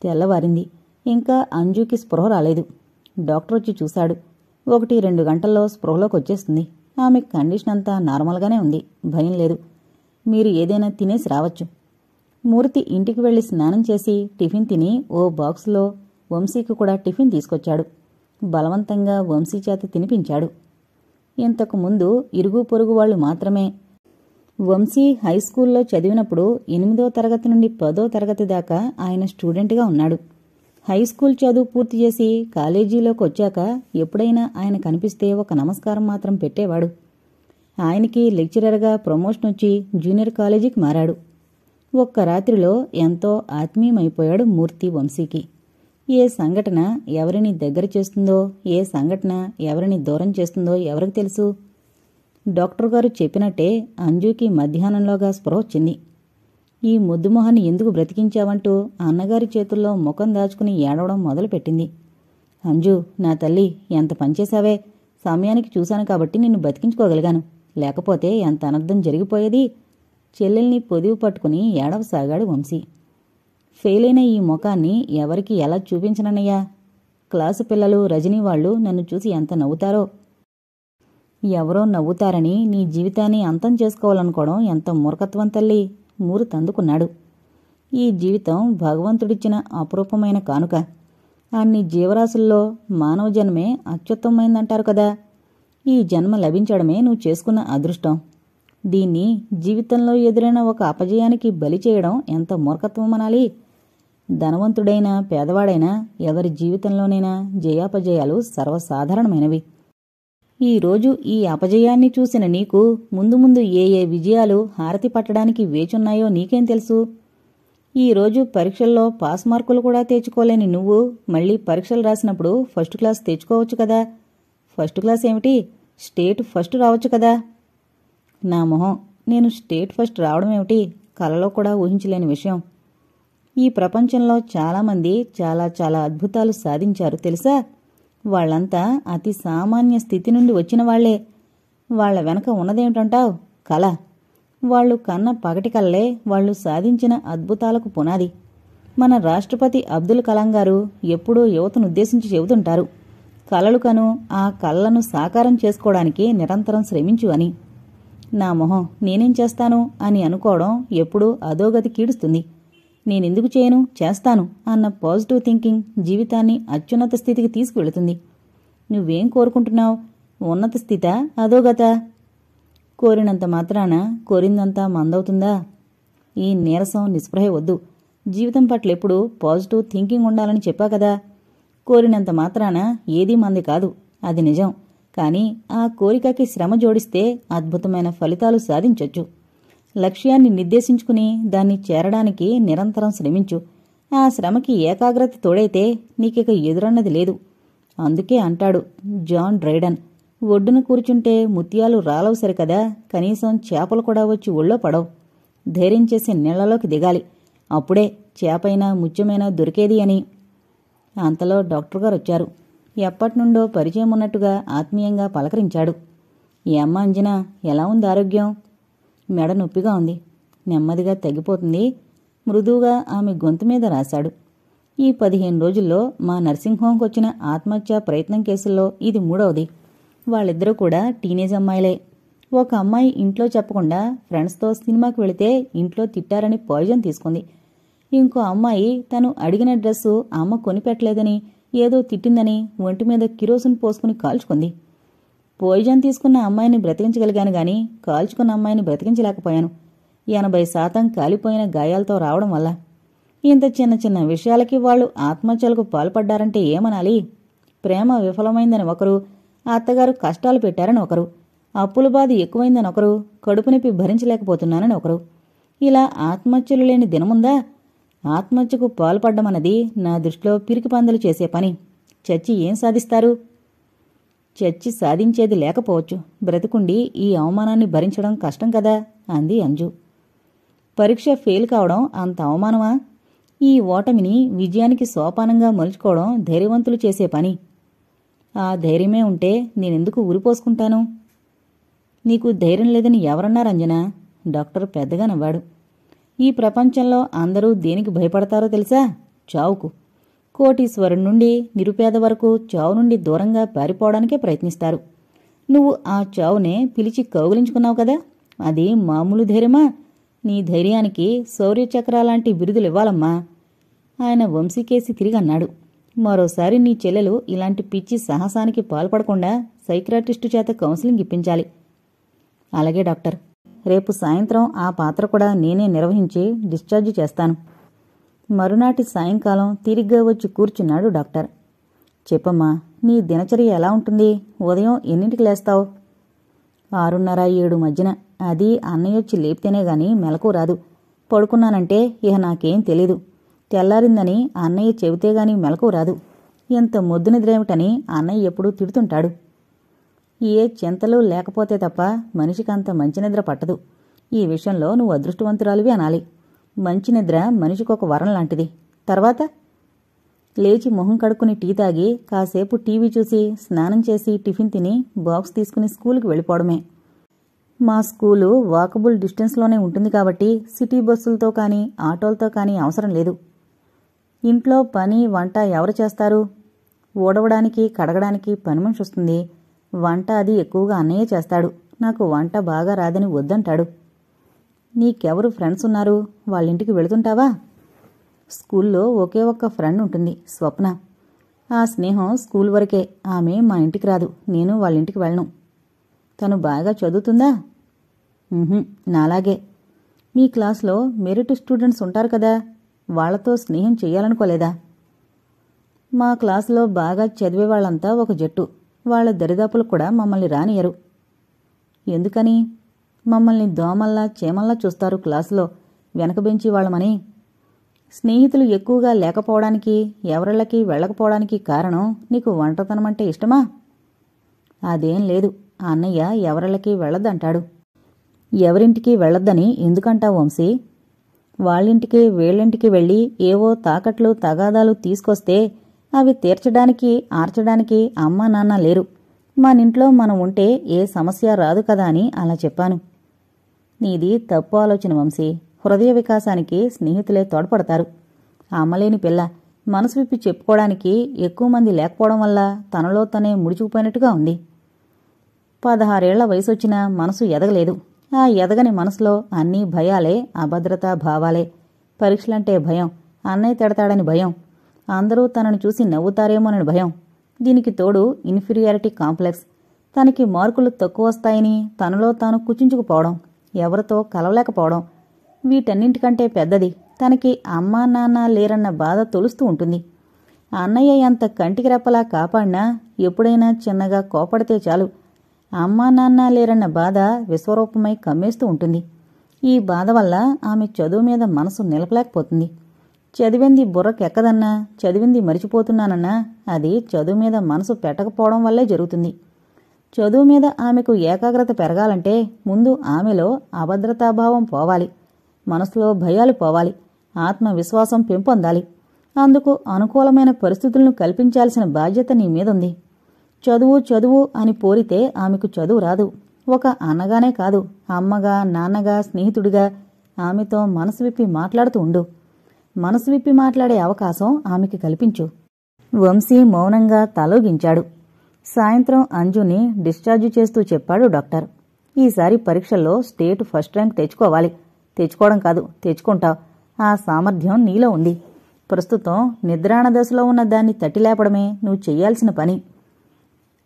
తెల్లవారింది. ఇంకా అంజుకి స్పృహ రాలేదు. డాక్టర్ వచ్చి చూశాడు. 1-2 గంటల్లో స్పృహలోకి వచ్చేస్తుంది. ఆమె కండిషన్ అంతా నార్మల్గానే ఉంది. భయం లేదు. మీరు ఏదైనా తినేసి రావచ్చు. మూర్తి ఇంటికి వెళ్లి స్నానం చేసి టిఫిన్ తిని ఓ బాక్సులో వంశీకి కూడా టిఫిన్ తీసుకొచ్చాడు. బలవంతంగా వంశీ చేత తినిపించాడు. ఇంతకు ముందు ఇరుగు పొరుగు వాళ్ళు మాత్రమే. వంశీ హైస్కూల్లో చదివినప్పుడు 8వ తరగతి నుండి 10వ తరగతి దాకా ఆయన స్టూడెంట్గా ఉన్నాడు. హైస్కూల్ చదువు పూర్తి చేసి కాలేజీలోకి వచ్చాక ఎప్పుడైనా ఆయన కనిపిస్తే ఒక నమస్కారం మాత్రం పెట్టేవాడు. ఆయనకి లెక్చరర్గా ప్రమోషన్ వచ్చి జూనియర్ కాలేజీకి మారాడు. ఒక్క రాత్రిలో ఎంతో ఆత్మీయమైపోయాడు మూర్తి వంశీకి. ఏ సంఘటన ఎవరిని దగ్గర చేస్తుందో, ఏ సంఘటన ఎవరిని దూరం చేస్తుందో ఎవరికి తెలుసు? డాక్టర్ గారు చెప్పినట్టే అంజుకి మధ్యాహ్నంలోగా స్పృహ వచ్చింది. ఈ ముద్దుమొహాన్ని ఎందుకు బ్రతికించావంటూ అన్నగారి చేతుల్లో ముఖం దాచుకుని ఏడవడం మొదలుపెట్టింది. అంజు, నా తల్లి, ఎంత పనిచేశావే. సమయానికి చూశాను కాబట్టి నిన్ను బతికించుకోగలిగాను. లేకపోతే ఎంత అనర్థం జరిగిపోయేది. చెల్లెల్ని పొదివి పట్టుకుని ఏడవసాగాడు వంశీ. ఫెయిలైన ఈ ముఖాన్ని ఎవరికి ఎలా చూపించనన్నయ్యా? క్లాసు పిల్లలు, రజనీ వాళ్ళు నన్ను చూసి ఎంత నవ్వుతారో. ఎవరో నవ్వుతారని నీ జీవితాన్ని అంతం చేసుకోవాలనుకోవడం ఎంత మూర్ఖత్వం తల్లి. మూరు తందుకున్నాడు. ఈ జీవితం భగవంతుడిచ్చిన అపురూపమైన కానుక. అన్ని జీవరాశుల్లో మానవ జన్మే అత్యుత్తమైందంటారు కదా. ఈ జన్మ లభించడమే నువ్వు చేసుకున్న అదృష్టం. దీన్ని జీవితంలో ఎదురైన ఒక అపజయానికి బలి చేయడం ఎంత మూర్ఖత్వం అనాలి. ధనవంతుడైనా పేదవాడైనా ఎవరి జీవితంలోనైనా జయాపజయాలు సర్వసాధారణమైనవి. ఈరోజు ఈ అపజయాన్ని చూసిన నీకు ముందు ముందు ఏ ఏ విజయాలు హారతి పట్టడానికి వేచున్నాయో నీకేం తెలుసు? ఈరోజు పరీక్షల్లో పాస్ మార్కులు కూడా తెచ్చుకోలేని నువ్వు మళ్లీ పరీక్షలు రాసినప్పుడు ఫస్ట్ క్లాస్ తెచ్చుకోవచ్చు కదా. ఫస్ట్ క్లాస్ ఏమిటి, స్టేట్ ఫస్ట్ రావచ్చు కదా. నా మొహం, నేను స్టేట్ ఫస్ట్ రావడమేమిటి? కలలో కూడా ఊహించలేని విషయం. ఈ ప్రపంచంలో చాలామంది చాలా చాలా అద్భుతాలు సాధించారు తెలుసా. వాళ్లంతా అతి సామాన్య స్థితి నుండి వచ్చిన వాళ్లే. వాళ్ల వెనక ఉన్నదేమిటంటావు? కళ. వాళ్లు కన్న పగటి కళ్ళే వాళ్లు సాధించిన అద్భుతాలకు పునాది. మన రాష్ట్రపతి అబ్దుల్ కలాం గారు ఎప్పుడూ యువతనుద్దేశించి చెబుతుంటారు, కలలు కను, ఆ కళ్ళను సాకారం చేసుకోవడానికి నిరంతరం శ్రమించు అని. నా మొహం, నేనేం చేస్తాను అని అనుకోవడం ఎప్పుడూ అధోగతి కీడుస్తుంది. నేనెందుకు చేయను, చేస్తాను అన్న పాజిటివ్ థింకింగ్ జీవితాన్ని అత్యున్నత స్థితికి తీసుకువెళుతుంది. నువ్వేం కోరుకుంటున్నావు? ఉన్నత స్థితా, అధోగతా? కోరినంత మాత్రాన కోరిందంతా మందవుతుందా? ఈ నీరసం, నిస్పృహే వద్దు. జీవితం పట్ల ఎప్పుడూ పాజిటివ్ థింకింగ్ ఉండాలని చెప్పా కదా. కోరినంత మాత్రాన ఏదీ మంది కాదు, అది నిజం. కానీ ఆ కోరికకి శ్రమ జోడిస్తే అద్భుతమైన ఫలితాలు సాధించొచ్చు. లక్ష్యాన్ని నిర్దేశించుకుని దాన్ని చేరడానికి నిరంతరం శ్రమించు. ఆ శ్రమకి ఏకాగ్రత తోడైతే నీకిక ఎదురన్నది లేదు. అందుకే అంటాడు జాన్ డ్రైడన్, ఒడ్డున కూర్చుంటే ముత్యాలు రాలవు సరికదా, కనీసం చేపలు కూడా వచ్చి ఒళ్ళో పడవు. ధైర్యం చేసి నీళ్లలోకి దిగాలి, అప్పుడే చేపైనా ముత్యమైనా దొరికేది అని. అంతలో డాక్టర్ గారు వచ్చారు. ఎప్పటినుండో పరిచయం ఉన్నట్టుగా ఆత్మీయంగా పలకరించాడు. ఏమ్మా అంజనా, ఎలా ఉంది ఆరోగ్యం? మెడ నొప్పిగా ఉంది, నెమ్మదిగా తగ్గిపోతుంది, మృదువుగా ఆమె గొంతు మీద రాశాడు. ఈ 15 రోజుల్లో మా నర్సింగ్ హోంకి వచ్చిన ఆత్మహత్యా ప్రయత్నం కేసుల్లో ఇది 3వది. వాళ్ళిద్దరూ కూడా టీనేజ్ అమ్మాయిలే. ఒక అమ్మాయి ఇంట్లో చెప్పకుండా ఫ్రెండ్స్తో సినిమాకి వెళితే ఇంట్లో తిట్టారని పాయిజన్ తీసుకుంది. ఇంకో అమ్మాయి తను అడిగిన డ్రెస్సు అమ్మ కొనిపెట్టలేదని, ఏదో తిట్టిందని ఒంటి మీద కిరోసిన్ పోసుకుని కాల్చుకుంది. పాయిజన్ తీసుకున్న అమ్మాయిని బ్రతికించగలిగాను గాని కాల్చుకున్న అమ్మాయిని బ్రతికించలేకపోయాను. 80% కాలిపోయిన గాయాలతో రావడం వల్ల. ఇంత చిన్న చిన్న విషయాలకి వాళ్ళు ఆత్మహత్యలకు పాల్పడ్డారంటే ఏమనాలి? ప్రేమ విఫలమైందని ఒకరు, అత్తగారు కష్టాలు పెట్టారని ఒకరు, అప్పుల బాధ ఎక్కువైందని ఒకరు, కడుపు నొప్పి భరించలేకపోతున్నానని ఒకరు. ఇలా ఆత్మహత్యలు లేని దినముందా? ఆత్మహత్యకు పాల్పడ్డమన్నది నా దృష్టిలో పిరికి పందలు చేసే పని. చచ్చి ఏం సాధిస్తారు? చచ్చి సాధించేది లేకపోవచ్చు. బ్రతికుండి ఈ అవమానాన్ని భరించడం కష్టం కదా అంది అంజు. పరీక్ష ఫెయిల్ కావడం అంత అవమానమా? ఈ ఓటమిని విజయానికి సోపానంగా మలుచుకోవడం ధైర్యవంతులు చేసే పని. ఆ ధైర్యమే ఉంటే నేనెందుకు ఉరిపోసుకుంటాను? నీకు ధైర్యం లేదని ఎవరన్నారంజనా? డాక్టర్ పెద్దగా నవ్వాడు. ఈ ప్రపంచంలో అందరూ దేనికి భయపడతారో తెలుసా? చావుకు. కోటీశ్వరుడి నుండి నిరుపేద వరకు చావు నుండి దూరంగా పారిపోవడానికే ప్రయత్నిస్తారు. నువ్వు ఆ చావునే పిలిచి కౌగిలించుకున్నావు కదా, అది మామూలు ధైర్యమా? నీ ధైర్యానికి శౌర్యచక్రాలాంటి బిరుదులివ్వాలమ్మా. ఆయన వంశీకేసి తిరిగి అన్నాడు. మరోసారి నీ చెల్లెలు ఇలాంటి పిచ్చి సాహసానికి పాల్పడకుండా సైక్రాటిస్టు చేత కౌన్సిలింగ్ ఇప్పించాలి. అలాగే డాక్టర్. రేపు సాయంత్రం ఆ పాత్ర కూడా నేనే నిర్వహించి డిశ్చార్జి చేస్తాను. మరునాటి సాయంకాలం తిరిగ్గా వచ్చి కూర్చున్నాడు డాక్టర్. చెప్పమ్మా, నీ దినచర్య ఎలా ఉంటుంది? ఉదయం ఎన్నింటికి లేస్తావు? 6:30-7 మధ్యన. అది అన్నయ్యొచ్చి లేపితేనే గాని మెలకు రాదు. పడుకున్నానంటే ఇహ నాకేం తెలీదు. తెల్లారిందని అన్నయ్య చెబితేగాని మెలకు రాదు. ఎంత మొద్దు నిద్రేమిటని అన్నయ్య ఎప్పుడూ తిడుతుంటాడు. ఏ చింతలు లేకపోతే తప్ప మనిషికంత మంచి నిద్ర పట్టదు. ఈ విషయంలో నువ్వు అదృష్టవంతురాలివి అనాలి. మంచి నిద్ర మనిషికొక వరం లాంటిది. తర్వాత లేచి మొహం కడుక్కుని టీ తాగి కాసేపు టీవీ చూసి స్నానం చేసి టిఫిన్ తిని బాక్స్ తీసుకుని స్కూలుకి వెళ్ళిపోవడమే. మా స్కూలు వాకబుల్ డిస్టెన్స్లోనే ఉంటుంది కాబట్టి సిటీ బస్సులతో కానీ ఆటోలతో కానీ అవసరం లేదు. ఇంట్లో పని వంట ఎవరు చేస్తారు? ఊడవడానికి కడగడానికి పని మనిషి వస్తుంది. వంట అది ఎక్కువగా అన్నయ్య చేస్తాడు. నాకు వంట బాగా రాదని వద్దంటాడు. నీకెవరు ఫ్రెండ్స్ ఉన్నారు? వాళ్ళింటికి వెళుతుంటావా? స్కూల్లో ఒకే ఒక్క ఫ్రెండ్ ఉంటుంది, స్వప్న. ఆ స్నేహం స్కూల్ వరకే. ఆమె మా ఇంటికి రాదు. నేను వాళ్ళింటికి వెళ్ళను. తను బాగా చదువుతుందా? నాలాగే. మీ క్లాస్లో మెరిట్ స్టూడెంట్స్ ఉంటారు కదా, వాళ్లతో స్నేహం చెయ్యాలనుకోలేదా? మా క్లాసులో బాగా చదివే వాళ్ళంతా ఒక జట్టు. వాళ్ల దరిదాపులు కూడా మమ్మల్ని రానియరు. ఎందుకని? మమ్మల్ని దోమల్లా చేమల్లా చూస్తారు క్లాసులో, వెనక బెంచి వాళ్ళమని. స్నేహితులు ఎక్కువగా లేకపోవడానికి, ఎవరిళ్ళకి వెళ్ళకపోవడానికి కారణం నీకు ఒంటరితనమంటే ఇష్టమా? అదేం లేదు. అన్నయ్య ఎవరిళ్ళకి వెళ్ళొద్దంటాడు. ఎవరింటికి వెళ్ళొద్దని ఎందుకంటావు వంశీ? వాళ్ళింటికి వీళ్ళింటికి వెళ్ళి ఏవో తాకట్లు తగాదాలు తీసుకొస్తే అవి తీర్చడానికి ఆర్చడానికి అమ్మా నాన్న లేరు. మనింట్లో మనం ఉంటే ఏ సమస్య రాదు కదా అని అలా చెప్పాను. నీది తప్పు ఆలోచన వంశీ. హృదయ వికాసానికి స్నేహితులే తోడ్పడతారు. అమ్మలేని పిల్ల మనసు విప్పి చెప్పుకోవడానికి ఎక్కువ మంది లేకపోవడం వల్ల తనలో తనే ముడిచుకుపోయినట్టుగా ఉంది. 16 ఏళ్ల వయసొచ్చినా మనసు ఎదగలేదు. ఆ ఎదగని మనసులో అన్నీ భయాలే, అభద్రతా భావాలే. పరీక్షలంటే భయం, అన్నయ్య తిడతాడని భయం, అందరూ తనను చూసి నవ్వుతారేమోనని భయం. దీనికి తోడు ఇన్ఫీరియారిటీ కాంప్లెక్స్. తనకి మార్కులు తక్కువ వస్తాయని తనలో తాను కుచించుకుపోవడం, ఎవరితో కలవలేకపోవడం. వీటన్నింటికంటే పెద్దది తనకి అమ్మా నాన్న లేరన్న బాధ తొలుస్తూ ఉంటుంది. అన్నయ్య ఎంత కంటికి రెప్పలా కాపాడినా ఎప్పుడైనా చిన్నగా కోపడితే చాలు అమ్మా నాన్న లేరన్న బాధ విశ్వరూపమై కమ్మేస్తూ ఉంటుంది. ఈ బాధ వల్ల ఆమె చదువు మీద మనసు నిలపలేకపోతుంది. చదివింది బుర్రకెక్కదన్నా, చదివింది మరిచిపోతున్నానన్నా అది చదువు మీద మనసు పెట్టకపోవడం వల్లే జరుగుతుంది. చదువు మీద ఆమెకు ఏకాగ్రత పెరగాలంటే ముందు ఆమెలో అభద్రతాభావం పోవాలి, మనసులో భయాలు పోవాలి, ఆత్మవిశ్వాసం పెంపొందాలి. అందుకు అనుకూలమైన పరిస్థితులను కల్పించాల్సిన బాధ్యత నీ మీదుంది. చదువు చదువు అని పోరితే ఆమెకు చదువు రాదు. ఒక అన్నగానే కాదు, అమ్మగా, నాన్నగా, స్నేహితుడిగా ఆమెతో మనసు విప్పి మాట్లాడుతూ ఉండు. మనసు విప్పి మాట్లాడే అవకాశం ఆమెకి కల్పించు. వంశీ మౌనంగా తలోగించాడు. సాయంత్రం అంజుని డిశ్చార్జి చేస్తూ చెప్పాడు డాక్టర్. ఈసారి పరీక్షల్లో స్టేట్ ఫస్ట్ ర్యాంక్ తెచ్చుకోవాలి. తెచ్చుకోవడం కాదు, తెచ్చుకుంటావు. ఆ సామర్థ్యం నీలో ఉంది. ప్రస్తుతం నిద్రాణ దశలో ఉన్న దాన్ని తట్టిలేపడమే నువ్వు చెయ్యాల్సిన పని.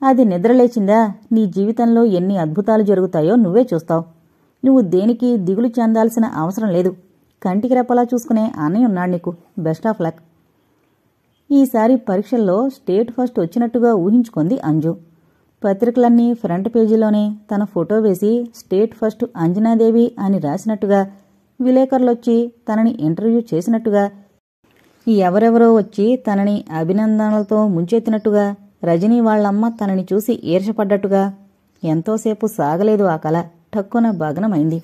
అది నిద్రలేచిందా నీ జీవితంలో ఎన్ని అద్భుతాలు జరుగుతాయో నువ్వే చూస్తావు. నువ్వు దేనికి దిగులు చెందాల్సిన అవసరం లేదు. కంటికి రెప్పలా చూసుకునే అన్నయ్య ఉన్నాడు నీకు. Best of luck. ఈసారి పరీక్షల్లో స్టేట్ ఫస్ట్ వచ్చినట్టుగా ఊహించుకుంది అంజు. పత్రికలన్నీ ఫ్రంట్ పేజీలోనే తన ఫోటో వేసి స్టేట్ ఫస్ట్ అంజనాదేవి అని రాసినట్టుగా, విలేకరులొచ్చి తనని ఇంటర్వ్యూ చేసినట్టుగా, ఎవరెవరో వచ్చి తనని అభినందనలతో ముంచెత్తినట్టుగా, రజనీ వాళ్లమ్మ తనని చూసి ఈర్షపడ్డట్టుగా. ఎంతోసేపు సాగలేదు ఆ కల. ఠక్కున భగ్నమైంది.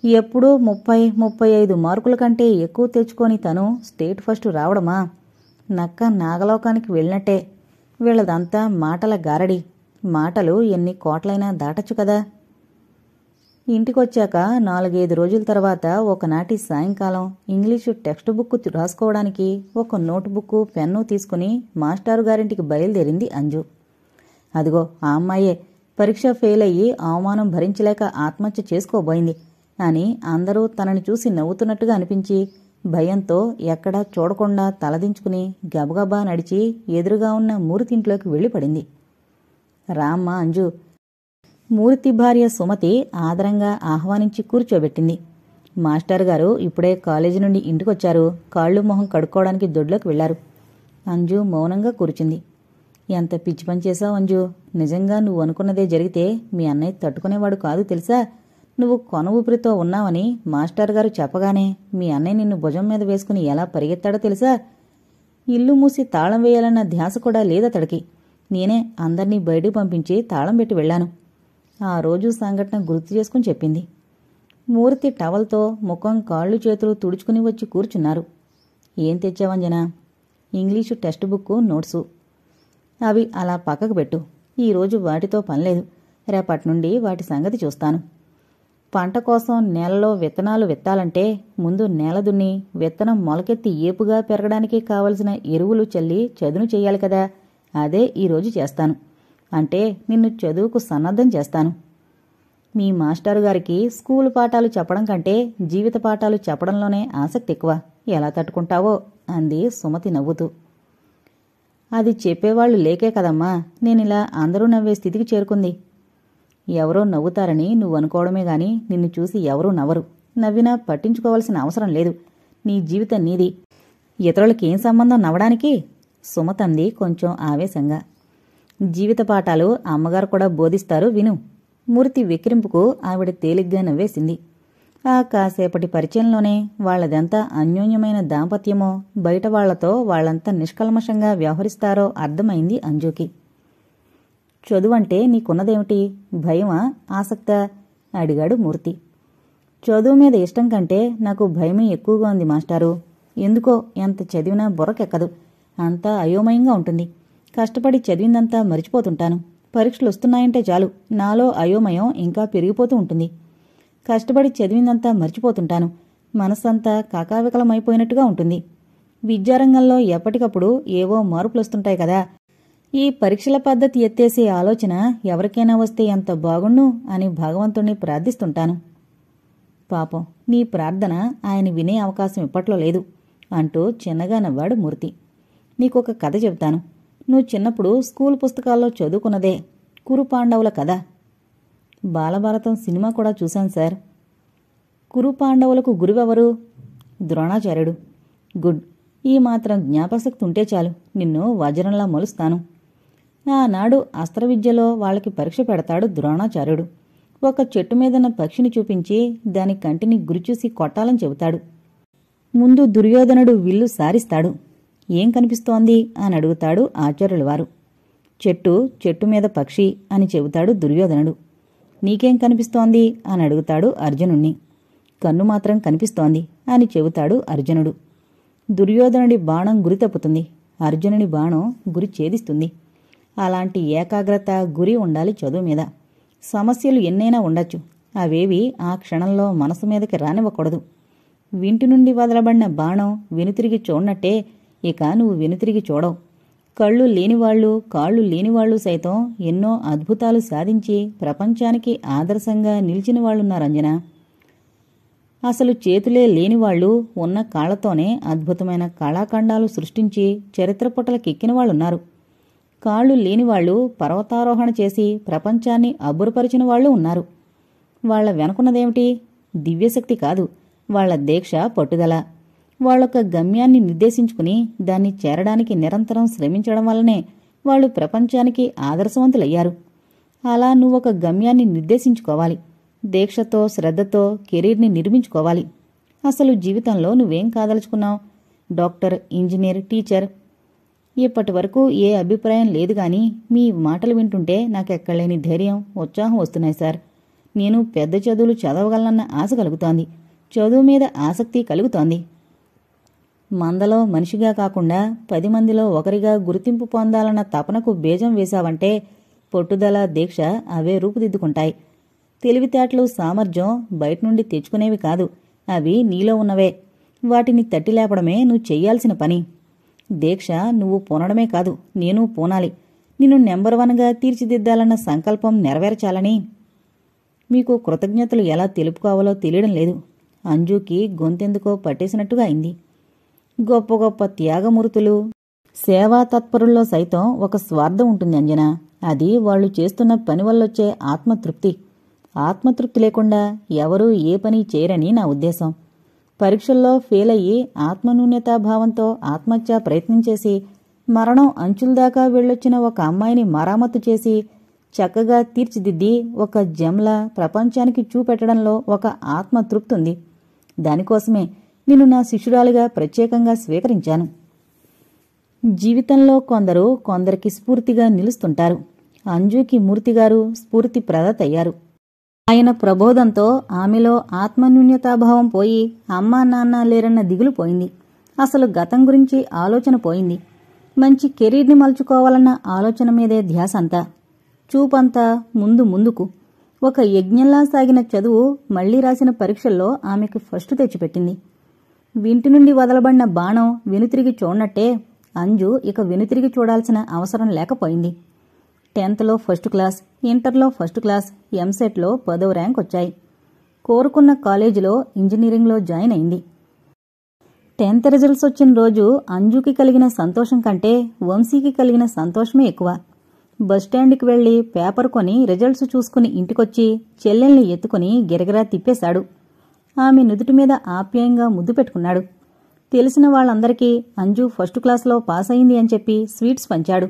ఎప్పుడూ 30-35 మార్కుల కంటే ఎక్కువ తెచ్చుకొని తను స్టేట్ ఫస్ట్ రావడమా? నక్క నాగలోకానికి వెళ్ళినట్టే. వీళ్ళదంతా మాటల గారడి. మాటలు ఎన్ని కోట్లైనా దాటచ్చు కదా. ఇంటికొచ్చాక 4-5 రోజుల తర్వాత ఒకనాటి సాయంకాలం ఇంగ్లీషు టెక్స్ట్ బుక్ రాసుకోవడానికి ఒక నోట్బుక్ పెన్ను తీసుకుని మాస్టారు గారింటికి బయలుదేరింది అంజు. అదిగో ఆ అమ్మాయే పరీక్ష ఫెయిల్ అయ్యి అవమానం భరించలేక ఆత్మహత్య చేసుకోబోయింది అని అందరూ తనని చూసి నవ్వుతున్నట్టుగా అనిపించి భయంతో ఎక్కడా చూడకుండా తలదించుకుని గబగబా నడిచి ఎదురుగా ఉన్న మూర్తింట్లోకి వెళ్ళిపడింది. రామ్మ అంజు. మూర్తి భార్య సుమతి ఆదరంగా ఆహ్వానించి కూర్చోబెట్టింది. మాస్టర్ గారు ఇప్పుడే కాలేజీ నుండి ఇంటికొచ్చారు. కాళ్ళు మొహం కడుక్కోవడానికి దొడ్లోకి వెళ్లారు. అంజు మౌనంగా కూర్చుంది. ఎంత పిచ్చి పని చేశావు అంజు. నిజంగా నువ్వు అనుకున్నదే జరిగితే మీ అన్నయ్య తట్టుకునేవాడు కాదు తెలుసా. నువ్వు కొన ఊపిరితో ఉన్నావని మాస్టర్ గారు చెప్పగానే మీ అన్నయ్య నిన్ను భుజం మీద వేసుకుని ఎలా పరిగెత్తాడో తెలుసా. ఇల్లు మూసి తాళం వేయాలన్న ధ్యాస కూడా లేదతడికి. నేనే అందర్నీ బయటికి పంపించి తాళం పెట్టి వెళ్లాను. ఆ రోజు సంఘటన గుర్తు చేసుకుని చెప్పింది. మూర్తి టవల్తో ముఖం కాళ్ళు చేతులు తుడుచుకుని వచ్చి కూర్చున్నారు. ఏం తెచ్చావంజనా? English textbook notes. అవి అలా పక్కకు పెట్టు. ఈరోజు వాటితో పనిలేదు. రేపటి నుండి వాటి సంగతి చూస్తాను. పంట కోసం నేలలో విత్తనాలు విత్తాలంటే ముందు నేల దున్ని విత్తనం మొలకెత్తి ఏపుగా పెరగడానికి కావలసిన ఎరువులు చల్లి చదును చెయ్యాలి కదా. అదే ఈరోజు చేస్తాను. అంటే నిన్ను చదువుకు సన్నద్ధం చేస్తాను. మీ మాస్టారు గారికి స్కూలు పాఠాలు చెప్పడం కంటే జీవిత పాఠాలు చెప్పడంలోనే ఆసక్తి ఎక్కువ. ఎలా తట్టుకుంటావో అంది సుమతి నవ్వుతూ. అది చెప్పేవాళ్లు లేకే కదమ్మా నేనిలా అందరూ నవ్వే స్థితికి చేరుకుంది. ఎవరో నవ్వుతారని నువ్వు అనుకోవడమే గాని నిన్ను చూసి ఎవరూ నవ్వరు. నవ్వినా పట్టించుకోవాల్సిన అవసరం లేదు. నీ జీవితం నీది. ఇతరులకేం సంబంధం నవ్వడానికి? సుమతంది కొంచెం ఆవేశంగా. జీవిత పాఠాలు అమ్మగారు కూడా బోధిస్తారు విను. మూర్తి వెక్కిరింపుకు ఆవిడ తేలిగ్గా నవ్వేసింది. ఆ కాసేపటి పరిచయంలోనే వాళ్లదెంత అన్యోన్యమైన దాంపత్యమో బయట వాళ్లతో వాళ్లంత నిష్కల్మషంగా వ్యవహరిస్తారో అర్థమైంది అంజుకి. చదువంటే నీకున్నదేమిటి? భయమా, ఆసక్తా? అడిగాడు మూర్తి. చదువు మీద ఇష్టం కంటే నాకు భయమే ఎక్కువగా ఉంది మాస్టారు. ఎందుకో ఎంత చదివినా బుర్రకెక్కదు. అంతా అయోమయంగా ఉంటుంది. కష్టపడి చదివిందంతా మరిచిపోతుంటాను. పరీక్షలు వస్తున్నాయంటే చాలు నాలో అయోమయం ఇంకా పెరిగిపోతూ ఉంటుంది. కష్టపడి చదివిందంతా మర్చిపోతుంటాను. మనస్సంతా కాకావికలమైపోయినట్టుగా ఉంటుంది. విద్యారంగంలో ఎప్పటికప్పుడు ఏవో మార్పులొస్తుంటాయి కదా. ఈ పరీక్షల పద్ధతి ఎత్తేసే ఆలోచన ఎవరికైనా వస్తే ఎంత బాగుండు అని భగవంతుణ్ణి ప్రార్థిస్తుంటాను. పాపం నీ ప్రార్థన ఆయన వినే అవకాశం ఇప్పట్లో లేదు అంటూ చిన్నగా నవ్వాడు మూర్తి. నీకొక కథ చెబుతాను. నువ్వు చిన్నప్పుడు స్కూల్ పుస్తకాల్లో చదువుకున్నదే కురుపాండవుల కథ. బాలభారతం సినిమా కూడా చూశాను సార్. కురుపాండవులకు గురువెవరు? ద్రోణాచార్యుడు. గుడ్. ఈ మాత్రం జ్ఞాపశక్తి ఉంటే చాలు నిన్ను వజ్రంలా మొలుస్తాను. ఆనాడు అస్త్రవిద్యలో వాళ్ళకి పరీక్ష పెడతాడు ద్రోణాచార్యుడు. ఒక చెట్టు మీదన్న పక్షిని చూపించి దాని కంటిని గురిచూసి కొట్టాలని చెబుతాడు. ముందు దుర్యోధనుడు విల్లు సారిస్తాడు. ఏం కనిపిస్తోంది అని అడుగుతాడు ఆచార్యుల వారు. చెట్టు మీద పక్షి అని చెబుతాడు దుర్యోధనుడు. నీకేం కనిపిస్తోంది అని అడుగుతాడు అర్జునుణ్ణి. కన్ను మాత్రం కనిపిస్తోంది అని చెబుతాడు అర్జునుడు. దుర్యోధనుడి బాణం గురి తప్పుతుంది. అర్జునుడి బాణం గురి ఛేదిస్తుంది. అలాంటి ఏకాగ్రత, గురి ఉండాలి చదువు మీద. సమస్యలు ఎన్నైనా ఉండొచ్చు. అవేవి ఆ క్షణంలో మనసు మీదకి రానివ్వకూడదు. వింటి నుండి వదలబడిన బాణం వెనుతిరిగి చూడనట్టే ఇక నువ్వు వెనుతిరిగి చూడవు. కళ్ళు లేనివాళ్లు, కాళ్ళు లేనివాళ్లు సైతం ఎన్నో అద్భుతాలు సాధించి ప్రపంచానికి ఆదర్శంగా నిలిచిన వాళ్ళున్నారంజన. అసలు చేతులే లేనివాళ్లు ఉన్న కాళ్లతోనే అద్భుతమైన కళాఖండాలు సృష్టించి చరిత్ర పుటలకెక్కిన వాళ్ళున్నారు. కాళ్ళు లేనివాళ్లు పర్వతారోహణ చేసి ప్రపంచాన్ని అబ్బురపరిచిన వాళ్లు ఉన్నారు. వాళ్ల వెనుకున్నదేమిటి? దివ్యశక్తి కాదు, వాళ్ల దీక్ష, పట్టుదల. వాళ్ళొక గమ్యాన్ని నిర్దేశించుకుని దాన్ని చేరడానికి నిరంతరం శ్రమించడం వల్లనే వాళ్ళు ప్రపంచానికి ఆదర్శవంతులయ్యారు. అలా నువ్వొక గమ్యాన్ని నిర్దేశించుకోవాలి. దీక్షతో, శ్రద్ధతో కెరీర్ని నిర్మించుకోవాలి. అసలు జీవితంలో నువ్వేం కాదలుచుకున్నావు? Doctor, engineer, teacher. ఇప్పటి వరకు ఏ అభిప్రాయం లేదు గాని మీ మాటలు వింటుంటే నాకెక్కడలేని ధైర్యం, ఉత్సాహం వస్తున్నాయి సార్. నేను పెద్ద చదువులు చదవగలనన్న ఆశ కలుగుతోంది. చదువు మీద ఆసక్తి కలుగుతోంది. మందలో మనిషిగా కాకుండా 10 మందిలో ఒకరిగా గుర్తింపు పొందాలన్న తపనకు బీజం వేశావంటే పట్టుదల, దీక్ష అవే రూపుదిద్దుకుంటాయి. తెలివితేటలు, సామర్థ్యం బయట నుండి తెచ్చుకునేవి కాదు, అవి నీలో ఉన్నవే. వాటిని తట్టిలేపడమే నువ్వు చెయ్యాల్సిన పని. దీక్ష నువ్వు పూనడమే కాదు, నేను పూనాలి. నిన్ను నెంబర్ 1గా తీర్చిదిద్దాలన్న సంకల్పం నెరవేర్చాలని. మీకు కృతజ్ఞతలు ఎలా తెలుపుకోవాలో తెలియడం లేదు. అంజుకి గొంతెందుకో పట్టేసినట్టుగా అయింది. గొప్ప గొప్ప త్యాగమూర్తులు, సేవా తత్పరుల్లో సైతం ఒక స్వార్థం ఉంటుంది అంజనా. అది వాళ్ళు చేస్తున్న పని వల్లొచ్చే ఆత్మతృప్తి. ఆత్మతృప్తి లేకుండా ఎవరూ ఏ పని చేయరని నా ఉద్దేశం. పరీక్షల్లో ఫెయిల్ అయ్యి ఆత్మన్యూన్యతాభావంతో ఆత్మహత్యా ప్రయత్నం చేసి మరణం అంచులదాకా వెళ్ళొచ్చిన ఒక అమ్మాయిని మరామత్తు చేసి చక్కగా తీర్చిదిద్ది ఒక జంలా ప్రపంచానికి చూపెట్టడంలో ఒక ఆత్మతృప్తి ఉంది. దానికోసమే నిన్ను నా శిష్యురాలిగా ప్రత్యేకంగా స్వీకరించాను. జీవితంలో కొందరికి స్ఫూర్తిగా నిలుస్తుంటారు. అంజుకి మూర్తిగారు స్ఫూర్తి ప్రదాతయ్యారు. ఆయన ప్రబోధంతో ఆమెలో ఆత్మన్యూన్యతాభావం పోయి అమ్మా నాన్న లేరన్న దిగులు పోయింది. అసలు గతం గురించి ఆలోచన పోయింది. మంచి కెరీర్ని మలుచుకోవాలన్న ఆలోచన మీదే ధ్యాసంతా, చూపంతా ముందుకు. ఒక యజ్ఞంలా సాగిన చదువు మళ్లీ రాసిన పరీక్షల్లో ఆమెకు ఫస్ట్ తెచ్చిపెట్టింది. వింటి నుండి వదలబడిన బాణం వెనుతిరిగి చూడనట్టే అంజు ఇక వెనుతిరిగి చూడాల్సిన అవసరం లేకపోయింది. 10థ్లో ఫస్ట్ క్లాస్, ఇంటర్లో ఫస్ట్ క్లాస్, ఎంసెట్లో 10వ ర్యాంక్ వచ్చాయి. కోరుకున్న కాలేజీలో ఇంజనీరింగ్లో జాయిన్ అయింది. 10థ్ రిజల్ట్స్ వచ్చిన రోజు అంజుకి కలిగిన సంతోషం కంటే వంశీకి కలిగిన సంతోషమే ఎక్కువ. బస్టాండ్కి వెళ్లి పేపర్ కొని రిజల్ట్స్ చూసుకుని ఇంటికొచ్చి చెల్లెల్ని ఎత్తుకుని గిరగిరా తిప్పేశాడు. ఆమె నుదుటి మీద ఆప్యాయంగా ముద్దు పెట్టుకున్నాడు. తెలిసిన వాళ్లందరికీ అంజు ఫస్ట్ క్లాస్లో పాస్ అయింది అని చెప్పి స్వీట్స్ పంచాడు.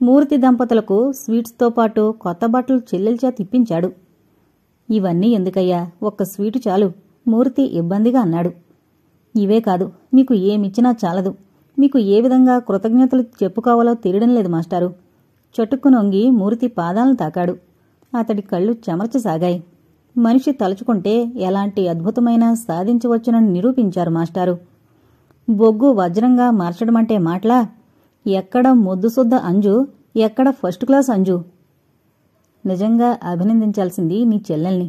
మూర్తి దంపతులకు స్వీట్స్తో పాటు కొత్త బట్టలు చెల్లెల్చా తిప్పించాడు. ఇవన్నీ ఎందుకయ్యా, ఒక్క స్వీటు చాలు, మూర్తి ఇబ్బందిగా అన్నాడు. ఇవే కాదు, మీకు ఏమిచ్చినా చాలదు. మీకు ఏ విధంగా కృతజ్ఞతలు చెప్పుకోవాలో తెలియడం లేదు మాస్టారు. చటుక్కునొంగి మూర్తి పాదాలను తాకాడు. అతడి కళ్ళు చెమర్చసాగాయి. మనిషి తలుచుకుంటే ఎలాంటి అద్భుతమైన సాధించవచ్చునని నిరూపించారు మాస్టారు. బొగ్గు వజ్రంగా మార్చడమంటే మాటలా? ఎక్కడ మొద్దుసుద్ద అంజు, ఎక్కడ ఫస్ట్ క్లాస్ అంజు? నిజంగా అభినందించాల్సింది నీ చెల్లెల్ని.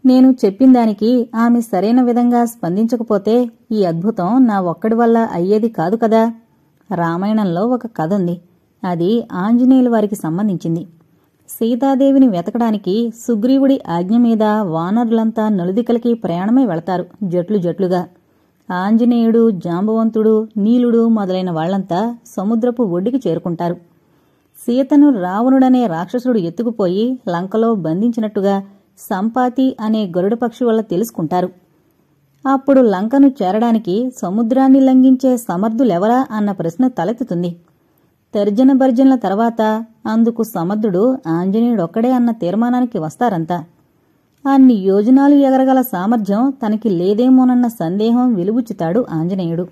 నేను చెప్పిందానికి ఆమె సరైన విధంగా స్పందించకపోతే ఈ అద్భుతం నా ఒక్కడి వల్ల అయ్యేది కాదు కదా. రామాయణంలో ఒక కథ ఉంది. అది ఆంజనేయుల వారికి సంబంధించింది. సీతాదేవిని వెతకడానికి సుగ్రీవుడి ఆజ్ఞ మీద వానరులంతా నలుదికలకి ప్రయాణమై వెళతారు, జట్లుగా. ఆంజనేయుడు, జాంబవంతుడు, నీలుడు మొదలైన వాళ్లంతా సముద్రపు ఒడ్డుకి చేరుకుంటారు. సీతను రావణుడనే రాక్షసుడు ఎత్తుకుపోయి లంకలో బంధించినట్టుగా సంపాతి అనే గరుడ పక్షి వల్ల తెలుసుకుంటారు. అప్పుడు లంకను చేరడానికి సముద్రాన్ని లంఘించే సమర్థులెవరా అన్న ప్రశ్న తలెత్తుతుంది. తర్జన భర్జనల తర్వాత అందుకు సమర్థుడు ఆంజనేయుడొక్కడే అన్న తీర్మానానికి వస్తారంతా. అన్ని యోజనాలు ఎగరగల సామర్థ్యం తనకి లేదేమోనన్న సందేహం వెలుబుచ్చుతాడు ఆంజనేయుడు.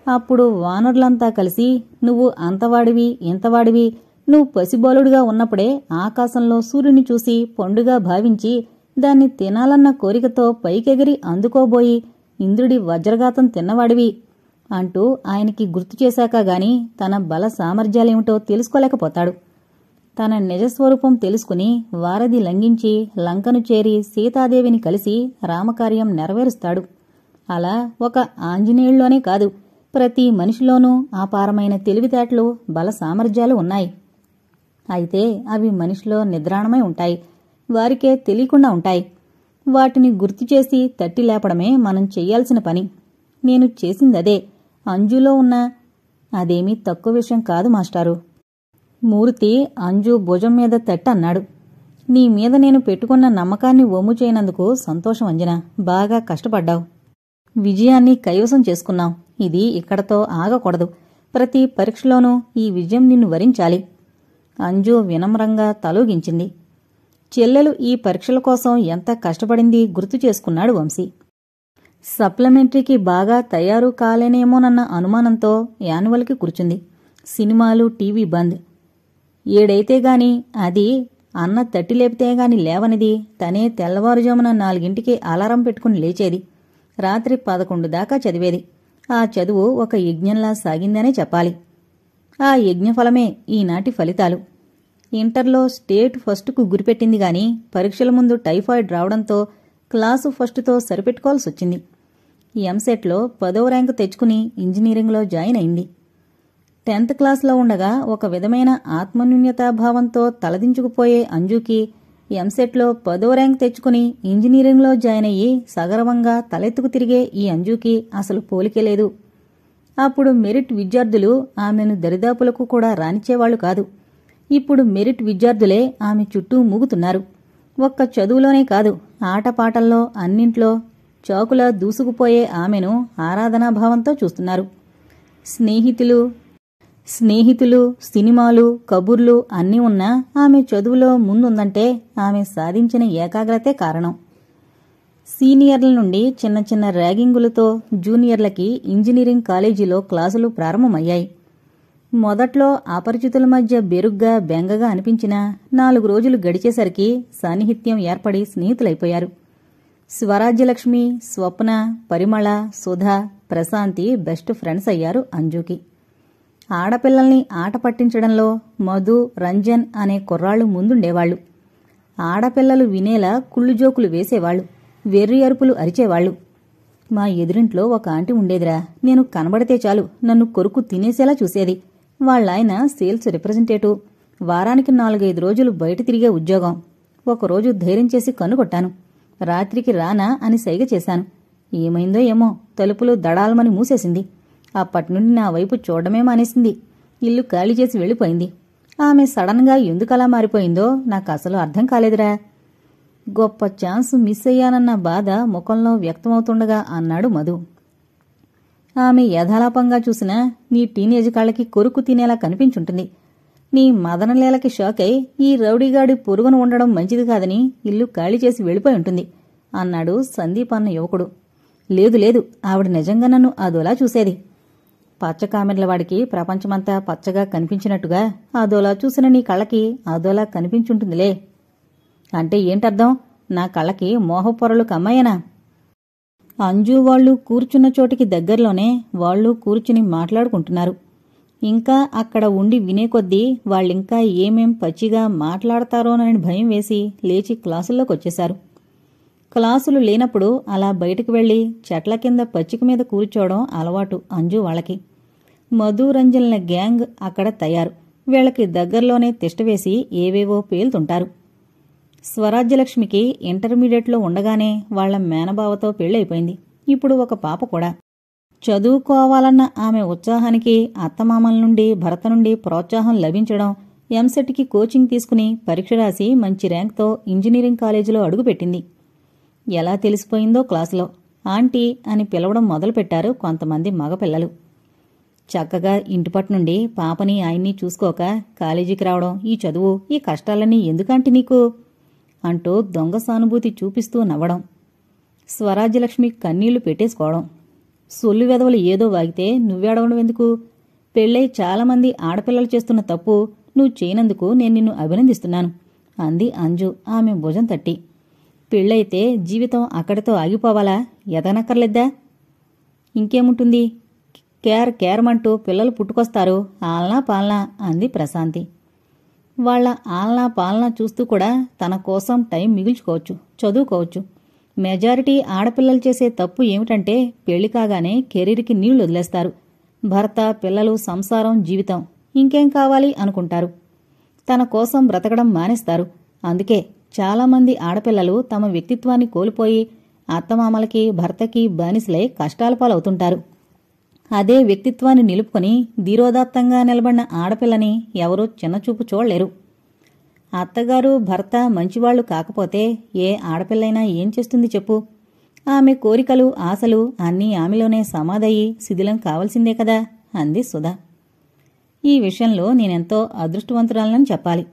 అప్పుడు వానరులంతా కలిసి, నువ్వు అంతవాడివి, ఇంతవాడివి, నువ్వు పసిబాలుడుగా ఉన్నప్పుడే ఆకాశంలో సూర్యుని చూసి పండుగా భావించి దాన్ని తినాలన్న కోరికతో పైకెగిరి అందుకోబోయి ఇంద్రుడి వజ్రఘాతం తిన్నవాడివి అంటూ ఆయనకి గుర్తు చేశాక గాని తన బల సామర్థ్యాలేమిటో తెలుసుకోలేకపోతాడు. తన నిజస్వరూపం తెలుసుకుని వారధి లంఘించి లంకను చేరి సీతాదేవిని కలిసి రామకార్యం నెరవేరుస్తాడు. అలా ఒక ఆంజనేయుల్లోనే కాదు, ప్రతి మనిషిలోనూ అపారమైన తెలివితేటలు, బల సామర్థ్యాలు ఉన్నాయి. అయితే అవి మనిషిలో నిద్రాణమై ఉంటాయి, వారికే తెలియకుండా ఉంటాయి. వాటిని గుర్తుచేసి తట్టి లేపడమే మనం చెయ్యాల్సిన పని. నేను చేసిందదే. అంజులో ఉన్న అదేమీ తక్కువ విషయం కాదు మాస్టారు. మూర్తి అంజు భుజం మీద తట్టన్నాడు. నీ మీద నేను పెట్టుకున్న నమ్మకాన్ని ఒమ్ము చేయనందుకు సంతోషం అంజనా. బాగా కష్టపడ్డావు. విజయాన్ని కైవసం చేసుకున్నాం. ఇది ఇక్కడతో ఆగకూడదు. ప్రతి పరీక్షలోనూ ఈ విజయం నిన్ను వరించాలి. అంజు వినమ్రంగా తలూగించింది. చెల్లెలు ఈ పరీక్షల కోసం ఎంత కష్టపడింది గుర్తు చేసుకున్నాడు వంశీ. సప్లిమెంటరీకి బాగా తయారు కాలేనేమోనన్న అనుమానంతో యాన్యువల్కి కూర్చుంది. సినిమాలు, టీవీ బంద్. ఏడైతే గాని అది అన్న తట్టి లేపితే గాని లేవనిది. తనే తెల్లవారుజామున 4ంటికి అలారం పెట్టుకుని లేచేది. రాత్రి 11 దాకా చదివేది. ఆ చదువు ఒక యజ్ఞంలా సాగిందనే చెప్పాలి. ఆ యజ్ఞఫలమే ఈనాటి ఫలితాలు. ఇంటర్లో స్టేట్ ఫస్టుకు గురిపెట్టింది గాని పరీక్షల ముందు టైఫాయిడ్ రావడంతో క్లాసు ఫస్టుతో సరిపెట్టుకోవాల్సొచ్చింది. ఎంసెట్లో 10వ ర్యాంకు తెచ్చుకుని ఇంజనీరింగ్లో జాయిన్ అయింది. 10th క్లాస్లో ఉండగా ఒక విధమైన ఆత్మన్యూన్యతాభావంతో తలదించుకుపోయే అంజుకి ఎంసెట్లో 10వ ర్యాంక్ తెచ్చుకుని ఇంజనీరింగ్లో జాయిన్ అయ్యి సగర్వంగా తలెత్తుకు తిరిగే ఈ అంజుకి అసలు పోలికే లేదు. అప్పుడు మెరిట్ విద్యార్థులు ఆమెను దరిదాపులకు కూడా రానిచ్చేవాళ్లు కాదు. ఇప్పుడు మెరిట్ విద్యార్థులే ఆమె చుట్టూ మూగుతున్నారు. ఒక్క చదువులోనే కాదు, ఆటపాటల్లో అన్నింట్లో చాకులా దూసుకుపోయే ఆమెను ఆరాధనాభావంతో చూస్తున్నారు. స్నేహితులు, సినిమాలు, కబుర్లు అన్నీ ఉన్నా ఆమె చదువులో ముందుందంటే ఆమె సాధించిన ఏకాగ్రతే కారణం. సీనియర్ల నుండి చిన్న చిన్న ర్యాగింగులతో జూనియర్లకి ఇంజనీరింగ్ కాలేజీలో క్లాసులు ప్రారంభమయ్యాయి. మొదట్లో అపరిచితుల మధ్య బెరుగ్గా బెంగగా అనిపించినా 4 రోజులు గడిచేసరికి సాన్నిహిత్యం ఏర్పడి స్నేహితులైపోయారు. స్వరాజ్యలక్ష్మి, స్వప్న, పరిమళ, సుధా, ప్రశాంతి బెస్ట్ ఫ్రెండ్స్ అయ్యారు అంజుకి. ఆడపిల్లల్ని ఆట పట్టించడంలో మధు, రంజన్ అనే కుర్రాళ్లు ముందుండేవాళ్లు. ఆడపిల్లలు వినేలా కుళ్ళుజోకులు వేసేవాళ్లు, వెర్రి అరుపులు అరిచేవాళ్లు. మా ఎదురింట్లో ఒక ఆంటీ ఉండేదిరా, నేను కనబడితే చాలు నన్ను కొరుకు తినేసేలా చూసేది. వాళ్ళాయన సేల్స్ రిప్రజెంటేటివ్, వారానికి 4-5 రోజులు బయట తిరిగే ఉద్యోగం. ఒకరోజు ధైర్యం చేసి కన్నుకొట్టాను. రాత్రికి రానా అని సైగ చేశాను. ఏమైందో ఏమో, తలుపులు దడాలమని మూసేసింది. అప్పటినుండి నా వైపు చూడడమే మానేసింది. ఇల్లు ఖాళీ చేసి వెళ్ళిపోయింది. ఆమె సడన్గా ఎందుకలా మారిపోయిందో నాకు అసలు అర్థం కాలేదురా. గొప్ప ఛాన్స్ మిస్ అయ్యానన్న బాధ ముఖంలో వ్యక్తమవుతుండగా అన్నాడు మధు. ఆమె యథాలాపంగా చూసినా నీ టీనేజ్ కాళ్ళకి కొరుకు తినేలా కనిపించుంటుంది. నీ మదనలేలకి షాక్ అయి ఈ రౌడీగాడి పొరుగున ఉండడం మంచిది కాదని ఇల్లు ఖాళీ చేసి వెళ్ళిపోయి ఉంటుంది అన్నాడు సందీప్ అన్న యువకుడు. లేదు, ఆవిడ నిజంగా నన్ను అదోలా చూసేది. పచ్చకామెర్లవాడికి ప్రపంచమంతా పచ్చగా కనిపించినట్టుగా అదోలా చూసిన నీ కళ్ళకి అదోలా కనిపించుంటుందిలే. అంటే ఏంటర్థం? నా కళ్ళకి మోహపొరలు కమ్మయ్యనా? అంజు వాళ్లు కూర్చున్న చోటికి దగ్గరలోనే వాళ్లు కూర్చుని మాట్లాడుకుంటున్నారు. ఇంకా అక్కడ ఉండి వినే కొద్దీ వాళ్ళింకా ఏమేం పచ్చిగా మాట్లాడతారోనని భయం వేసి లేచి క్లాసుల్లోకొచ్చేశారు. క్లాసులు లేనప్పుడు అలా బయటకు వెళ్లి చెట్ల కింద పచ్చిక మీద కూర్చోవడం అలవాటు అంజు వాళ్ళకి. మధు, రంజన్ల గ్యాంగ్ అక్కడ తయారు. వీళ్లకి దగ్గరలోనే తిష్టవేసి ఏవేవో పేలుతుంటారు. స్వరాజ్యలక్ష్మికి ఇంటర్మీడియట్లో ఉండగానే వాళ్ల మేనబావతో పెళ్ళైపోయింది. ఇప్పుడు ఒక పాప కూడా. చదువుకోవాలన్న ఆమె ఉత్సాహానికి అత్తమామల నుండి, భర్త నుండి ప్రోత్సాహం లభించడం, ఎంసెట్కి కోచింగ్ తీసుకుని పరీక్ష రాసి మంచి ర్యాంక్తో ఇంజనీరింగ్ కాలేజీలో అడుగుపెట్టింది. ఎలా తెలిసిపోయిందో క్లాసులో ఆంటీ అని పిలవడం మొదలుపెట్టారు కొంతమంది మగపిల్లలు. చక్కగా ఇంటిపట్నుండి పాపని ఆయన్ని చూసుకోక కాలేజీకి రావడం, ఈ చదువు, ఈ కష్టాలన్నీ ఎందుకంటే నీకు అంటూ దొంగ సానుభూతి చూపిస్తూ నవ్వడం. స్వరాజ్యలక్ష్మి కన్నీళ్లు పెట్టేసుకోవడం. సొల్లు వెధవలు ఏదో వాగితే నువ్వేడవడం ఎందుకు? పెళ్ళై చాలామంది ఆడపిల్లలు చేస్తున్న తప్పు నువ్వు చేయనందుకు నేను నిన్ను అభినందిస్తున్నాను అంది అంజు ఆమె భుజం తట్టి. పెళ్ళైతే జీవితం అక్కడితో ఆగిపోవాలా? ఎదగనక్కర్లేద్దా? ఇంకేముంటుంది? కేరమంటూ పిల్లలు పుట్టుకొస్తారు, ఆలనా పాలనా అంది ప్రశాంతి. వాళ్ల ఆలనా పాలనా చూస్తూ కూడా తన కోసం టైం మిగుల్చుకోవచ్చు, చదువుకోవచ్చు. మెజారిటీ ఆడపిల్లలు చేసే తప్పు ఏమిటంటే పెళ్లి కాగానే కెరీర్కి నీళ్లు వదిలేస్తారు. భర్త, పిల్లలు, సంసారం, జీవితం ఇంకేం కావాలి అనుకుంటారు. తన కోసం బ్రతకడం మానేస్తారు. అందుకే చాలామంది ఆడపిల్లలు తమ వ్యక్తిత్వాన్ని కోల్పోయి అత్తమామలకి, భర్తకి బానిసలై కష్టాల పాలవుతుంటారు. అదే వ్యక్తిత్వాన్ని నిలుపుకొని ధీరోదాత్తంగా నిలబడిన ఆడపిల్లని ఎవరూ చిన్నచూపు చూడలేరు. అత్తగారు, భర్త మంచివాళ్లు కాకపోతే ఏ ఆడపిల్లైనా ఏం చేస్తుంది చెప్పు? ఆమె కోరికలు, ఆశలు అన్నీ ఆమెలోనే సమాధయి శిథిలం కావలసిందే కదా అంది సుధా. ఈ విషయంలో నేనెంతో అదృష్టవంతురాలని చెప్పాలి.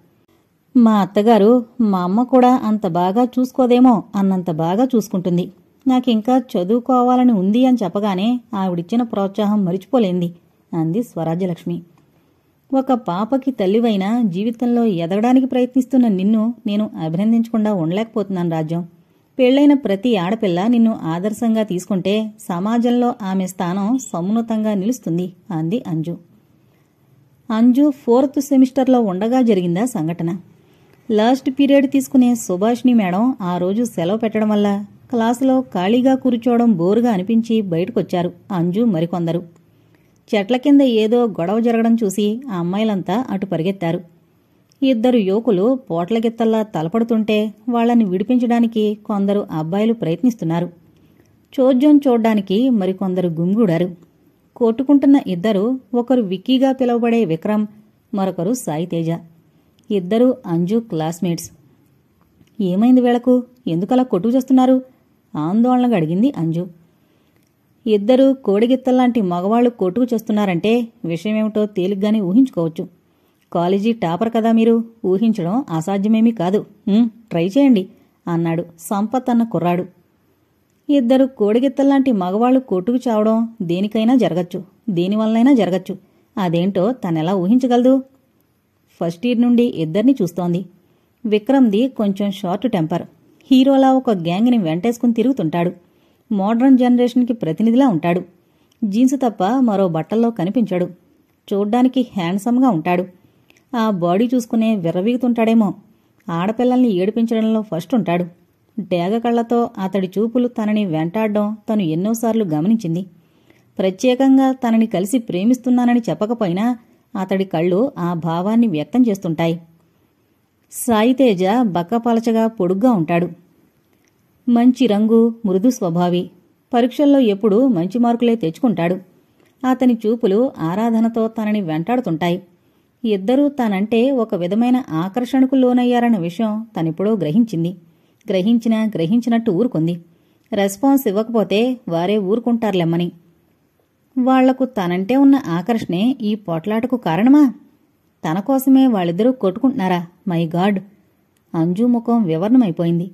మా అత్తగారు మా అమ్మ కూడా అంత బాగా చూసుకోదేమో అన్నంత బాగా చూసుకుంటుంది. నాకింకా చదువుకోవాలని ఉంది అని చెప్పగానే ఆవిడిచ్చిన ప్రోత్సాహం మరిచిపోలేంది అంది స్వరాజ్యలక్ష్మి. ఒక పాపకి తల్లివైనా జీవితంలో ఎదగడానికి ప్రయత్నిస్తున్న నిన్ను నేను అభినందించకుండా ఉండలేకపోతున్నాను రాజ్యం. పెళ్లైన ప్రతి ఆడపిల్ల నిన్ను ఆదర్శంగా తీసుకుంటే సమాజంలో ఆమె స్థానం సమున్నతంగా నిలుస్తుంది అంది అంజు. అంజు 4th సెమిస్టర్లో ఉండగా జరిగిందా సంఘటన. లాస్ట్ పీరియడ్ తీసుకునే సుభాష్ని మేడం ఆ రోజు సెలవు పెట్టడం వల్ల క్లాసులో ఖాళీగా కూర్చోవడం బోరుగా అనిపించి బయటకొచ్చారు అంజు మరికొందరు. చెట్ల కింద ఏదో గొడవ జరగడం చూసి ఆ అమ్మాయిలంతా అటు పరిగెత్తారు. 2 యువకులు పోట్లగిత్తల్లా తలపడుతుంటే వాళ్లని విడిపించడానికి కొందరు అబ్బాయిలు ప్రయత్నిస్తున్నారు. చోద్యం చూడ్డానికి మరికొందరు గుమిగూడారు. కొట్టుకుంటున్న 2 ఒకరు విక్కీగా పిలువబడే విక్రమ్, మరొకరు సాయితేజ. 2 అంజు క్లాస్మేట్స్. ఏమైంది వీళ్లకు? ఎందుకలా కొట్టుకు చేస్తున్నారు? ఆందోళనగా అడిగింది అంజు. 2 కోడిగిత్తల్లాంటి మగవాళ్లు కొట్టుకు చేస్తున్నారంటే విషయమేమిటో తేలిగ్గానే ఊహించుకోవచ్చు. కాలేజీ టాపర్ కదా మీరు, ఊహించడం అసాధ్యమేమీ కాదు. ట్రై చేయండి అన్నాడు సంపత్ అన్న కుర్రాడు. 2 కోడిగిత్తల్లాంటి మగవాళ్లు కొట్టుకు చావడం దేనికైనా జరగచ్చు, దేనివల్లైనా జరగచ్చు. అదేంటో తనెలా ఊహించగలదు? ఫస్ట్ ఇయర్ నుండి 2ని చూస్తోంది. విక్రమ్ది కొంచెం షార్ట్ టెంపర్. హీరోలా ఒక గ్యాంగ్ని వెంటేసుకుని తిరుగుతుంటాడు. మోడ్రన్ జనరేషన్కి ప్రతినిధిలా ఉంటాడు. జీన్స్ తప్ప మరో బట్టల్లో కనిపించడు. చూడ్డానికి హ్యాండ్సమ్గా ఉంటాడు. ఆ బాడీ చూసుకునే విర్రవీగుతుంటాడేమో. ఆడపిల్లల్ని ఏడిపించడంలో ఫస్ట్ ఉంటాడు. డేగ కళ్లతో అతడి చూపులు తనని వెంటాడడం తను ఎన్నోసార్లు గమనించింది. ప్రత్యేకంగా తనని కలిసి ప్రేమిస్తున్నానని చెప్పకపోయినా అతడి కళ్ళు ఆ భావాన్ని వ్యక్తం చేస్తుంటాయి. సాయితేజ బక్కపలచగా పొడుగ్గా ఉంటాడు. మంచి రంగు, మృదు స్వభావి. పరీక్షల్లో ఎప్పుడూ మంచి మార్కులే తెచ్చుకుంటాడు. అతని చూపులు ఆరాధనతో తనని వెంటాడుతుంటాయి. 2 తనంటే ఒక విధమైన ఆకర్షణకు లోనయ్యారన్న విషయం తనిప్పుడో గ్రహించింది. గ్రహించినట్టు ఊరుకుంది. రెస్పాన్స్ ఇవ్వకపోతే వారే ఊరుకుంటారులెమ్మని. వాళ్లకు తనంటే ఉన్న ఆకర్షణే ఈ పోట్లాటకు కారణమా? తన కోసమే వాళ్ళిద్దరూ కొట్టుకుంటున్నారా? My God! అంజు ముఖం వివర్ణమైపోయింది.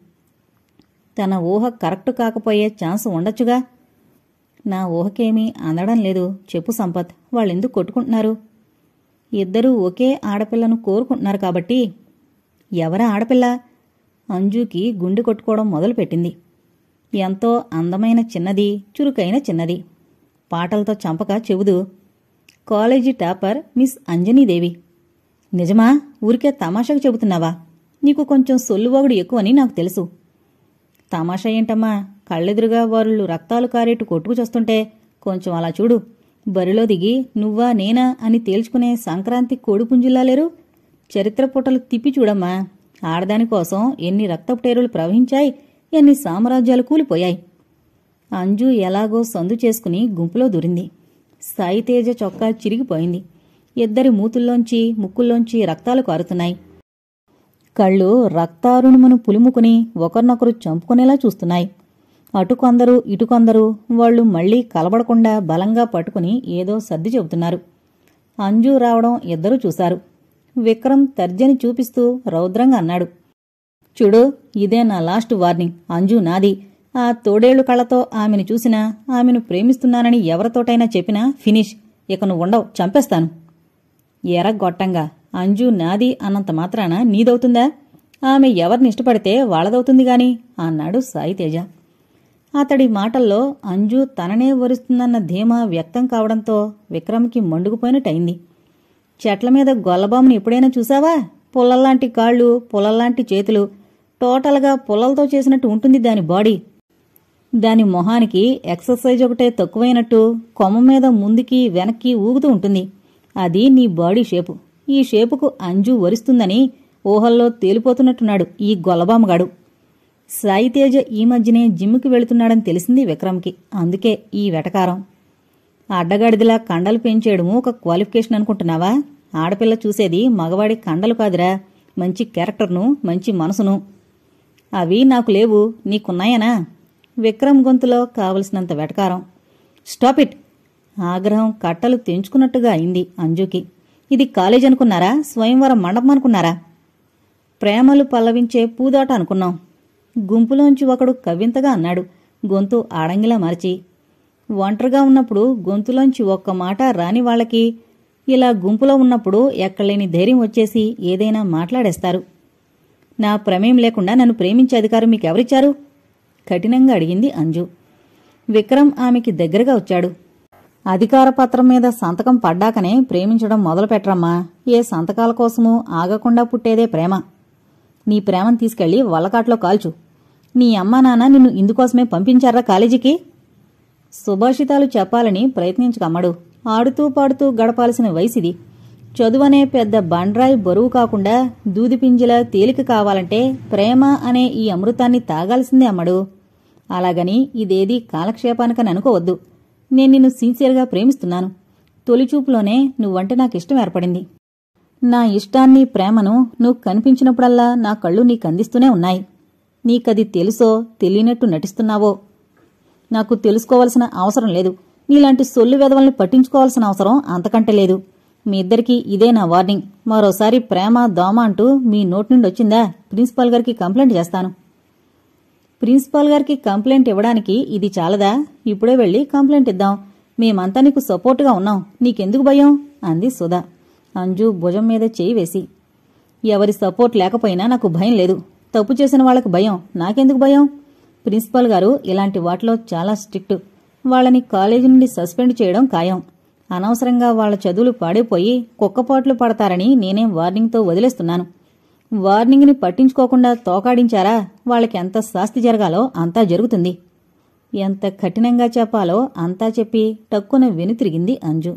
తన ఊహ కరెక్టు కాకపోయే ఛాన్స్ ఉండొచ్చుగా. నా ఊహకేమీ అందడం లేదు. చెప్పు సంపత్, వాళ్ళెందుకు కొట్టుకుంటున్నారు? 2 ఒకే ఆడపిల్లను కోరుకుంటున్నారు కాబట్టి. ఎవరా ఆడపిల్ల? అంజుకి గుండె కొట్టుకోవడం మొదలుపెట్టింది. ఎంతో అందమైన చిన్నది, చురుకైన చిన్నది. పాటలతో చంపక చెబుదు. College topper miss Anjanidevi. నిజమా? ఊరికే తమాషాకు చెబుతున్నావా? నీకు కొంచెం సొల్లువోగుడు ఎక్కువని నాకు తెలుసు. తమాషా ఏంటమ్మా? కళ్ళెదురుగా వాళ్ళు రక్తాలు కారేట్టు కొట్టుకు చేస్తుంటే కొంచెం అలా చూడు. బరిలో దిగి నువ్వా నేనా అని తేల్చుకునే సంక్రాంతి కోడిపుంజుల్లా లేరు? చరిత్ర పుటలు తిప్పి చూడమ్మా. ఆడదానికోసం ఎన్ని రక్తపుటేరులు ప్రవహించాయి, ఎన్ని సామ్రాజ్యాలు కూలిపోయాయి. అంజు ఎలాగో సందు చేసుకుని గుంపులో దూరింది. సాయితేజ చొక్కా చిరిగిపోయింది. 2 మూతుల్లోంచి ముక్కుల్లోంచి రక్తాలు కారుతున్నాయి. కళ్ళు రక్తారుణుమును పులుముకుని ఒకరినొకరు చంపుకునేలా చూస్తున్నాయి. అటు కొందరు ఇటు కొందరు వాళ్లు మళ్లీ కలబడకుండా బలంగా పట్టుకుని ఏదో సర్ది చెబుతున్నారు. అంజు రావడం 2 చూశారు. విక్రమ్ తర్జని చూపిస్తూ రౌద్రంగా అన్నాడు. చూడు, ఇదే నా లాస్ట్ వార్నింగ్. అంజు నాది. ఆ తోడేళ్లు కళ్లతో ఆమెను చూసినా, ఆమెను ప్రేమిస్తున్నానని ఎవరితోటైనా చెప్పినా ఫినిష్. ఇక నువ్వుండవు, చంపేస్తాను. ఎరగొట్టంగా అంజు నాది అన్నంత మాత్రాన నీదవుతుందా? ఆమె ఎవరిని ఇష్టపడితే వాళ్లదవుతుందిగాని అన్నాడు సాయితేజ. అతడి మాటల్లో అంజు తననే వరుస్తుందన్న ధీమా వ్యక్తం కావడంతో విక్రమ్కి మండుకుపోయినట్టయింది. చెట్ల మీద గొల్లబాముని ఎప్పుడైనా చూసావా? పుల్లల్లాంటి కాళ్ళు, పుల్లల్లాంటి చేతులు, టోటల్గా పుల్లలతో చేసినట్టు ఉంటుంది దాని బాడీ. దాని మొహానికి ఎక్సర్సైజ్ ఒకటే తక్కువైనట్టు కొమ్మ మీద ముందుకి వెనక్కి ఊగుతూ ఉంటుంది. అది నీ బాడీ షేపు. ఈ షేపుకు అంజు వరిస్తుందని ఊహల్లో తేలిపోతున్నట్టున్నాడు ఈ గొల్లబామగాడు. సాయితేజ ఈ మధ్యనే జిమ్కి వెళుతున్నాడని తెలిసింది విక్రమ్కి. అందుకే ఈ వెటకారం. అడ్డగాడిదిలా కండలు పెంచేయడము ఒక క్వాలిఫికేషన్ అనుకుంటున్నావా? ఆడపిల్ల చూసేది మగవాడి కండలు కాదురా, మంచి క్యారెక్టర్ను, మంచి మనసును. అవి నాకు లేవు, నీకున్నాయనా? విక్రమ్ గొంతులో కావలసినంత వెటకారం. Stop it! ఆగ్రహం కట్టలు తెంచుకున్నట్టుగా అయింది అంజుకి. ఇది కాలేజ్ అనుకున్నారా? స్వయంవరం మండపం అనుకున్నారా? ప్రేమలు పల్లవించే పూదోట అనుకున్నాం. గుంపులోంచి ఒకడు కవ్వింతగా అన్నాడు, గొంతు ఆడంగిలా మార్చి. ఒంటరిగా ఉన్నప్పుడు గొంతులోంచి ఒక్క మాట రాని వాళ్లకి ఇలా గుంపులో ఉన్నప్పుడు ఎక్కడలేని ధైర్యం వచ్చేసి ఏదైనా మాట్లాడేస్తారు. నా ప్రమేయం లేకుండా నన్ను ప్రేమించే అధికారం మీకెవరిచ్చారు? కఠినంగా అడిగింది అంజు. విక్రమ్ ఆమెకి దగ్గరగా వచ్చాడు. అధికార పత్రం మీద సంతకం పడ్డాకనే ప్రేమించడం మొదలు పెట్టరమ్మా. ఏ సంతకాల కోసమూ ఆగకుండా పుట్టేదే ప్రేమ. నీ ప్రేమను తీసుకెళ్లి వల్లకాట్లో కాల్చు. నీ అమ్మా నాన్న నిన్ను ఇందుకోసమే పంపించారా కాలేజీకి? సుభాషితాలు చెప్పాలని ప్రయత్నించకమ్మడు. ఆడుతూ పాడుతూ గడపాల్సిన వయసిది. చదువనే పెద్ద బండ్రాయి బరువు కాకుండా దూదిపింజల తేలిక కావాలంటే ప్రేమ అనే ఈ అమృతాన్ని తాగాల్సిందే అమ్మడు. అలాగని ఇదేదీ కాలక్షేపానికని అనుకోవద్దు. నేను నిన్ను సిన్సియర్గా ప్రేమిస్తున్నాను. తొలిచూపులోనే నువ్వంటే నాకిష్టం ఏర్పడింది. నా ఇష్టాన్ని, ప్రేమను నువ్వు కనిపించినప్పుడల్లా నా కళ్ళు నీకందిస్తూనే ఉన్నాయి. నీకది తెలుసో తెలియనట్టు నటిస్తున్నావో నాకు తెలుసుకోవాల్సిన అవసరం లేదు. నీలాంటి సొల్లు వెధవల్ని పట్టించుకోవాల్సిన అవసరం అంతకంటే లేదు. మీ ఇద్దరికీ ఇదే నా వార్నింగ్. మరోసారి ప్రేమ దోమ అంటూ మీ నోటి నుండి వచ్చిందా ప్రిన్సిపాల్ గారికి కంప్లైంట్ చేస్తాను. ప్రిన్సిపాల్ గారికి కంప్లైంట్ ఇవ్వడానికి ఇది చాలదా? ఇప్పుడే వెళ్ళి కంప్లైంట్ ఇద్దాం. మేమంతా నీకు సపోర్టుగా ఉన్నాం. నీకెందుకు భయం? అంది సుధా అంజు భుజం మీద చేయి వేసి. ఎవరి సపోర్ట్ లేకపోయినా నాకు భయం లేదు. తప్పు చేసిన వాళ్లకు భయం, నాకెందుకు భయం? ప్రిన్సిపాల్ గారు ఇలాంటి వాటిలో చాలా స్ట్రిక్ట్. వాళ్ళని కాలేజీ నుండి సస్పెండ్ చేయడం ఖాయం. అనవసరంగా వాళ్ల చదువులు పాడైపోయి కుక్కపాట్లు పడతారని నేనేం వార్నింగ్తో వదిలేస్తున్నాను. వార్నింగ్ని పట్టించుకోకుండా తోకాడించారా వాళ్ళకి ఎంత శాస్తి జరగాలో అంతా జరుగుతుంది. ఎంత కఠినంగా చెప్పాలో అంతా చెప్పి టక్కున వెనుతిరిగింది అంజు.